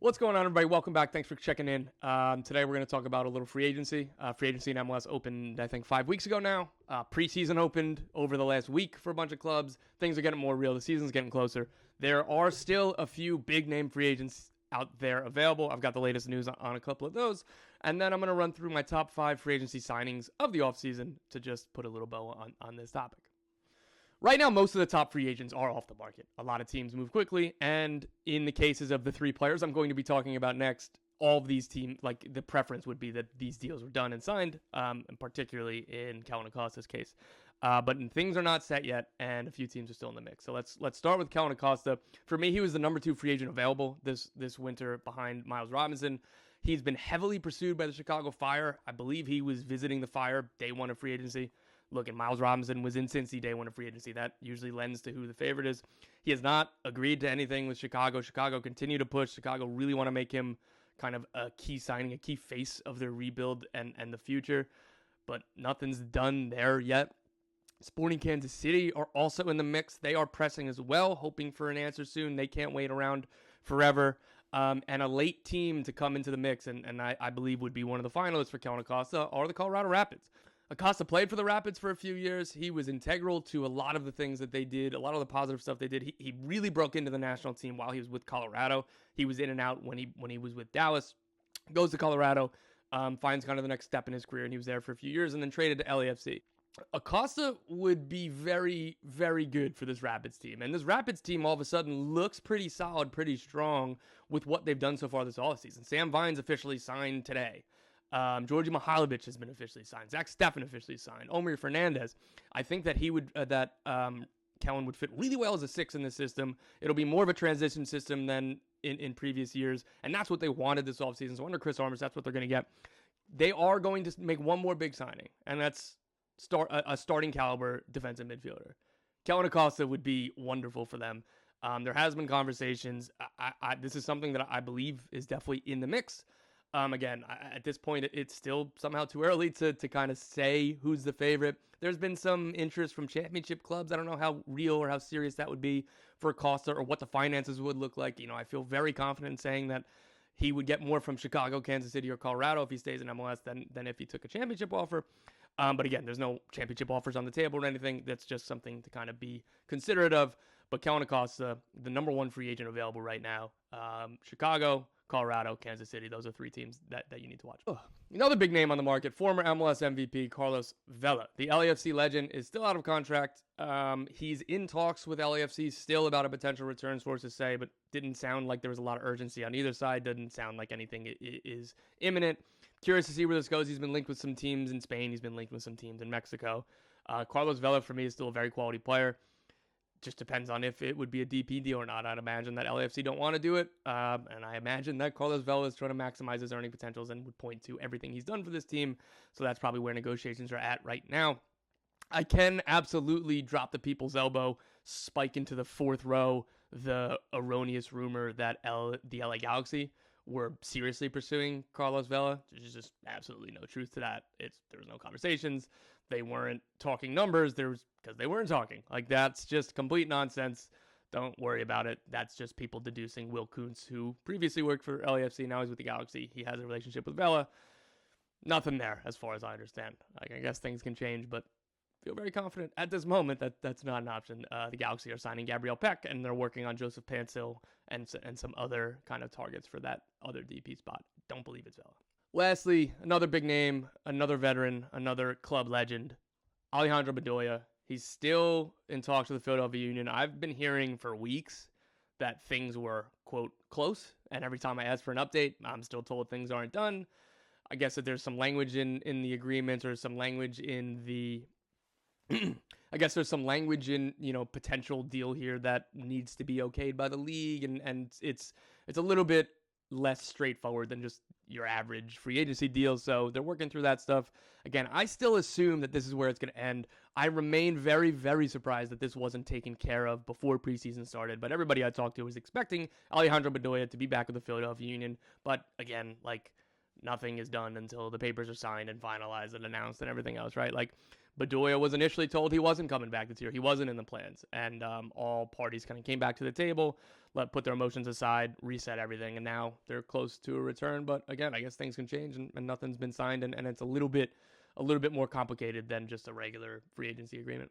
What's going on, everybody? Welcome back. Thanks for checking in. Today, we're going to talk about a little free agency. Free agency in MLS opened, I think, 5 weeks ago now. Preseason opened over the last week for a bunch of clubs. Things are getting more real. The season's getting closer. There are still a few big-name free agents out there available. I've got the latest news on a couple of those. And then I'm going to run through my top 5 free agency signings of the offseason to just put a little bow on this topic. Right now, most of the top free agents are off the market. A lot of teams move quickly, and in the cases of the 3 players I'm going to be talking about next, all of these teams, like the preference would be that these deals were done and signed, and particularly in Kellyn Acosta's case. But things are not set yet, and a few teams are still in the mix. So let's start with Kellyn Acosta. For me, he was the number 2 free agent available this winter behind Miles Robinson. He's been heavily pursued by the Chicago Fire. I believe he was visiting the Fire day 1 of free agency. Look, and Miles Robinson was in Cincy day 1 of free agency. That usually lends to who the favorite is. He has not agreed to anything with Chicago. Chicago continue to push. Chicago really want to make him kind of a key signing, a key face of their rebuild and the future. But nothing's done there yet. Sporting Kansas City are also in the mix. They are pressing as well, hoping for an answer soon. They can't wait around forever. And a late team to come into the mix, and I believe would be one of the finalists for Kellyn Acosta, are the Colorado Rapids. Acosta played for the Rapids for a few years. He was integral to a lot of the things that they did, a lot of the positive stuff they did. He really broke into the national team while he was with Colorado. He was in and out when he was with Dallas. Goes to Colorado, finds kind of the next step in his career, and he was there for a few years and then traded to LAFC. Acosta would be very, very good for this Rapids team. And this Rapids team all of a sudden looks pretty solid, pretty strong with what they've done so far this offseason. Sam Vines officially signed today. Georgi Mihailovic has been officially signed. Zach Steffen officially signed. Omir Fernandez. I think that he would Kellyn would fit really well as a 6 in this system. It'll be more of a transition system than in previous years, and that's what they wanted this offseason. So under Chris Armas, that's what they're going to get. They are going to make one more big signing, and that's a starting caliber defensive midfielder. Kellyn Acosta would be wonderful for them. There has been conversations. This is something that I believe is definitely in the mix. Again, at this point, it's still somehow too early to kind of say who's the favorite. There's been some interest from championship clubs. I don't know how real or how serious that would be for Acosta or what the finances would look like. You know, I feel very confident in saying that he would get more from Chicago, Kansas City, or Colorado if he stays in MLS than if he took a championship offer. But again, there's no championship offers on the table or anything. That's just something to kind of be considerate of. But Kellyn Acosta, the number 1 free agent available right now, Chicago, Colorado, Kansas City. Those are 3 teams that you need to watch. Another big name on the market, former MLS MVP Carlos Vela. The LAFC legend is still out of contract. He's in talks with LAFC still about a potential return, sources say, but didn't sound like there was a lot of urgency on either side. Didn't sound like anything is imminent. Curious to see where this goes. He's been linked with some teams in Spain. He's been linked with some teams in Mexico. Carlos Vela, for me, is still a very quality player. Just depends on if it would be a DP deal or not. I'd imagine that LAFC don't want to do it. And I imagine that Carlos Vela is trying to maximize his earning potentials and would point to everything he's done for this team. So that's probably where negotiations are at right now. I can absolutely drop the people's elbow, spike into the 4th row, the erroneous rumor that the LA Galaxy were seriously pursuing Carlos Vela. There's just absolutely no truth to that. There was no conversations. They weren't talking numbers. Because they weren't talking. Like, that's just complete nonsense. Don't worry about it. That's just people deducing. Will Kuntz, who previously worked for LAFC, now he's with the Galaxy. He has a relationship with Vela. Nothing there, as far as I understand. I guess things can change, but feel very confident at this moment that that's not an option. The Galaxy are signing Gabriel Peck, and they're working on Joseph Pancil and some other kind of targets for that other DP spot. Don't believe it's Vela. Lastly, another big name, another veteran, another club legend, Alejandro Bedoya. He's still in talks with the Philadelphia Union. I've been hearing for weeks that things were, quote, close. And every time I ask for an update, I'm still told things aren't done. I guess that there's some language in the agreement or some language in the... I guess there's some language in, potential deal here that needs to be okayed by the league. And it's a little bit less straightforward than just your average free agency deal. So they're working through that stuff. Again, I still assume that this is where it's going to end. I remain very, very surprised that this wasn't taken care of before preseason started. But everybody I talked to was expecting Alejandro Bedoya to be back with the Philadelphia Union. But again, nothing is done until the papers are signed and finalized and announced and everything else, right? Bedoya was initially told he wasn't coming back this year. He wasn't in the plans. And all parties kind of came back to the table, put their emotions aside, reset everything. And now they're close to a return. But again, I guess things can change and nothing's been signed. And it's a little bit more complicated than just a regular free agency agreement.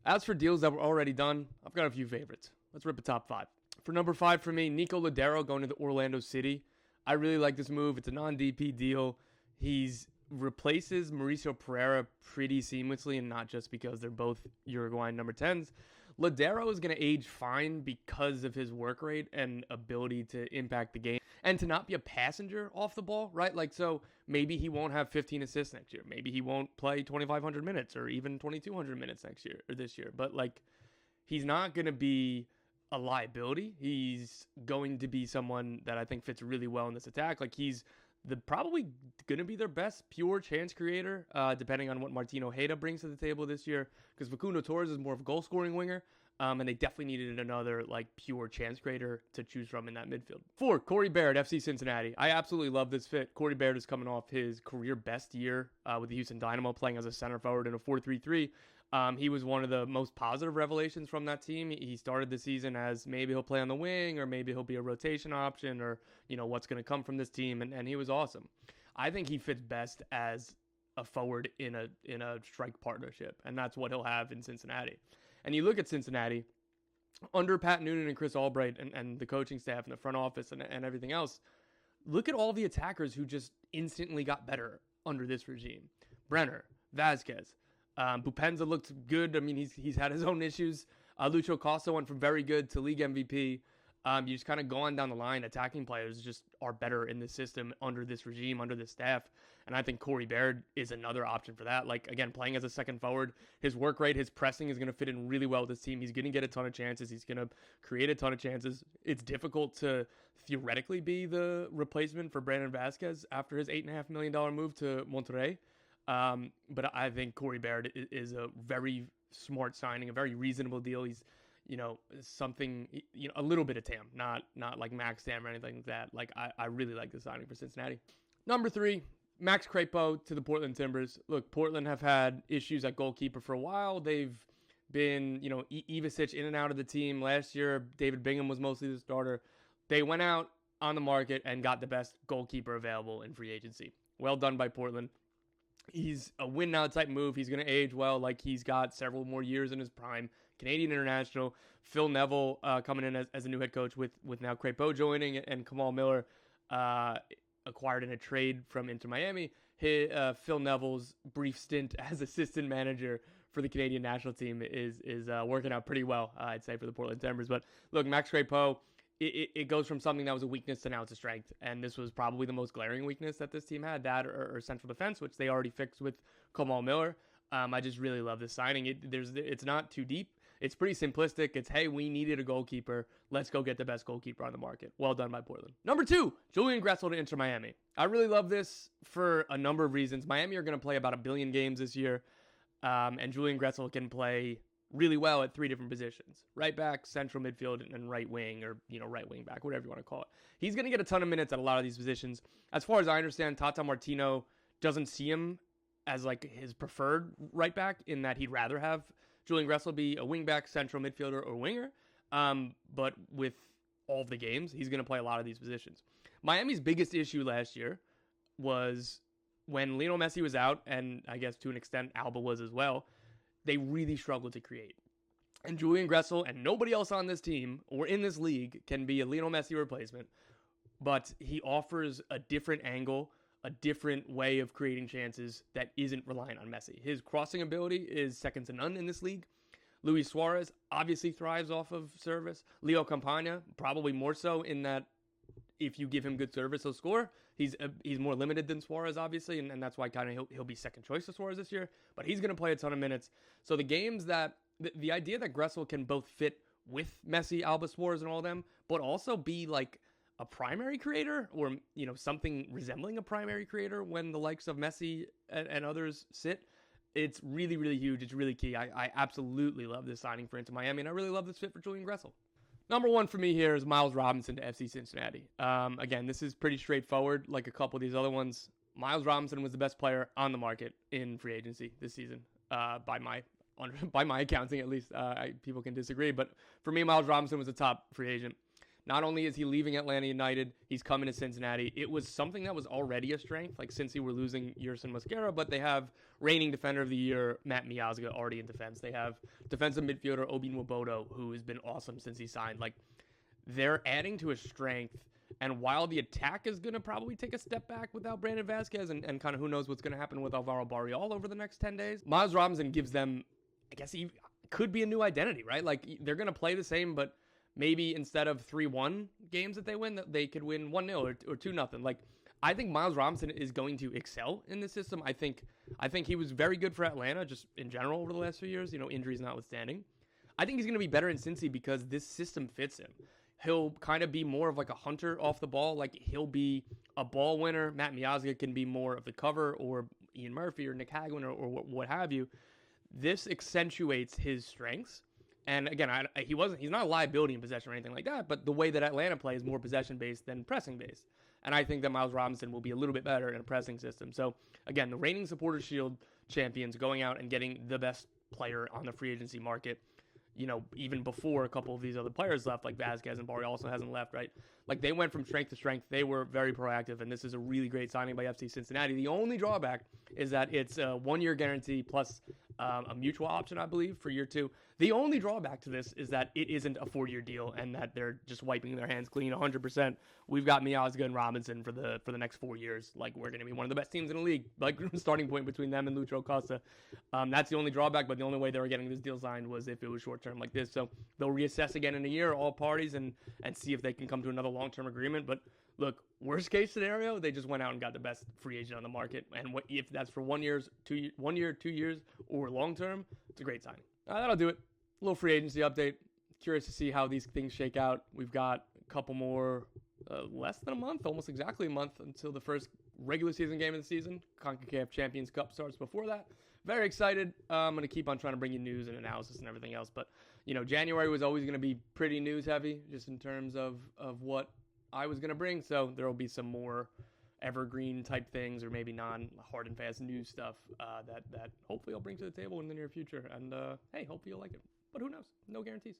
As for deals that were already done, I've got a few favorites. Let's rip a top 5. For number 5 for me, Nico Lodeiro going to the Orlando City. I really like this move. It's a non-DP deal. He's replaces Mauricio Pereira pretty seamlessly, and not just because they're both Uruguayan number 10s. Lodeiro is going to age fine because of his work rate and ability to impact the game and to not be a passenger off the ball, right? Like, so maybe he won't have 15 assists next year. Maybe he won't play 2,500 minutes or even 2,200 minutes next year or this year. But, like, he's not going to be a liability. He's going to be someone that I think fits really well in this attack. Like, he's probably going to be their best pure chance creator, depending on what Martino Ojeda brings to the table this year, because Facundo Torres is more of a goal-scoring winger, and they definitely needed another like pure chance creator to choose from in that midfield. 4, Corey Baird, FC Cincinnati. I absolutely love this fit. Corey Baird is coming off his career best year with the Houston Dynamo, playing as a center forward in a 4-3-3. He was one of the most positive revelations from that team. He started the season as maybe he'll play on the wing, or maybe he'll be a rotation option, or, you know, what's going to come from this team. And he was awesome. I think he fits best as a forward in a strike partnership. And that's what he'll have in Cincinnati. And you look at Cincinnati under Pat Noonan and Chris Albright and the coaching staff and the front office and everything else. Look at all the attackers who just instantly got better under this regime. Brenner, Vasquez, Bupenza looked good. I mean, he's had his own issues. Lucho Costa went from very good to league MVP. You just kind of go on down the line. Attacking players just are better in this system under this regime, under this staff. And I think Corey Baird is another option for that. Like, again, playing as a second forward, his work rate, his pressing is going to fit in really well with this team. He's going to get a ton of chances. He's going to create a ton of chances. It's difficult to theoretically be the replacement for Brandon Vasquez after his $8.5 million move to Monterrey. But I think Corey Baird is a very smart signing, a very reasonable deal. He's, you know, something, you know, a little bit of TAM, not like max TAM or anything like that. Like, I really like the signing for Cincinnati. Number 3, Max Crepeau to the Portland Timbers. Look, Portland have had issues at goalkeeper for a while. They've been, you know, Ivicic in and out of the team. Last year, David Bingham was mostly the starter. They went out on the market and got the best goalkeeper available in free agency. Well done by Portland. He's a win-now type move. He's going to age well. Like, he's got several more years in his prime. Canadian international. Phil Neville coming in as a new head coach with now Crepeau joining, and Kamal Miller acquired in a trade from Inter Miami. Phil Neville's brief stint as assistant manager for the Canadian national team is working out pretty well, I'd say, for the Portland Timbers. But look, Max Crepeau, it goes from something that was a weakness to now it's a strength. And this was probably the most glaring weakness that this team had, that or central defense, which they already fixed with Kamal Miller. I just really love this signing. It's not too deep. It's pretty simplistic. It's, hey, we needed a goalkeeper. Let's go get the best goalkeeper on the market. Well done by Portland. Number 2, Julian Gressel to Inter Miami. I really love this for a number of reasons. Miami are going to play about 1 billion games this year, and Julian Gressel can play really well at 3 different positions: right back, central midfield, and right wing, or, you know, right wing back, whatever you want to call it. He's going to get a ton of minutes at a lot of these positions. As far as I understand, Tata Martino doesn't see him as like his preferred right back, in that he'd rather have Julian Gressel be a wing back, central midfielder, or winger. But with all of the games, he's going to play a lot of these positions. Miami's biggest issue last year was when Lionel Messi was out, and I guess to an extent Alba was as well, they really struggled to create. And Julian Gressel and nobody else on this team or in this league can be a Lionel Messi replacement, but he offers a different angle, a different way of creating chances that isn't reliant on Messi. His crossing ability is second to none in this league. Luis Suarez obviously thrives off of service. Leo Campagna, probably more so, in that if you give him good service, he'll score. He's more limited than Suarez, obviously, and that's why kind of he'll be second choice to Suarez this year. But he's going to play a ton of minutes. So the games that the idea that Gressel can both fit with Messi, Alba, Suarez, and all of them, but also be like a primary creator, or, you know, something resembling a primary creator when the likes of Messi and others sit, it's really, really huge. It's really key. I absolutely love this signing for Inter Miami, and I really love this fit for Julian Gressel. Number 1 for me here is Miles Robinson to FC Cincinnati. Again, this is pretty straightforward, like a couple of these other ones. Miles Robinson was the best player on the market in free agency this season, by my accounting at least. People can disagree, but for me, Miles Robinson was the top free agent. Not only is he leaving Atlanta United, he's coming to Cincinnati. It was something that was already a strength, like since he were losing Yerson Mosquera, but they have reigning defender of the year, Matt Miazga, already in defense. They have defensive midfielder Obi Nwobodo, who has been awesome since he signed. Like, they're adding to his strength, and while the attack is going to probably take a step back without Brandon Vasquez, and kind of who knows what's going to happen with Alvaro Barrial over the next 10 days, Miles Robinson gives them, I guess he could be a new identity, right? Like, they're going to play the same, but maybe instead of 3-1 games that they win, that they could win 1-0 or 2-0. Like, I think Miles Robinson is going to excel in this system. I think he was very good for Atlanta just in general over the last few years, injuries notwithstanding. I think he's going to be better in Cincy because this system fits him. He'll kind of be more of like a hunter off the ball. Like, he'll be a ball winner. Matt Miazga can be more of the cover, or Ian Murphy or Nick Hagwin or what have you. This accentuates his strengths. And again, he's not a liability in possession or anything like that, but the way that Atlanta plays is more possession-based than pressing-based. And I think that Miles Robinson will be a little bit better in a pressing system. So again, the reigning Supporters Shield champions going out and getting the best player on the free agency market, even before a couple of these other players left, like Vasquez and Barry also hasn't left, right? Like, they went from strength to strength. They were very proactive, and this is a really great signing by FC Cincinnati. The only drawback is that it's a 1-year guarantee plus a mutual option, I believe, for year 2. The only drawback to this is that it isn't a 4-year deal and that they're just wiping their hands clean 100%. We've got Miazga and Robinson for the next 4 years. Like, we're going to be one of the best teams in the league. Like, starting point between them and Alejandro Acosta. That's the only drawback, but the only way they were getting this deal signed was if it was short-term like this. So they'll reassess again in a year, all parties, and see if they can come to another long-term agreement. But look, worst case scenario, they just went out and got the best free agent on the market. And if that's for 1 year, 2 years, or long-term, it's a great signing. That'll do it. A little free agency update. Curious to see how these things shake out. We've got a couple more, less than a month, almost exactly a month until the first regular season game of the season. CONCACAF Champions Cup starts before that. Very excited. I'm going to keep on trying to bring you news and analysis and everything else. But, January was always going to be pretty news heavy just in terms of what I was going to bring. So there will be some more evergreen type things, or maybe non-hard and fast news stuff that hopefully I'll bring to the table in the near future. And, hey, hopefully you'll like it. But who knows? No guarantees.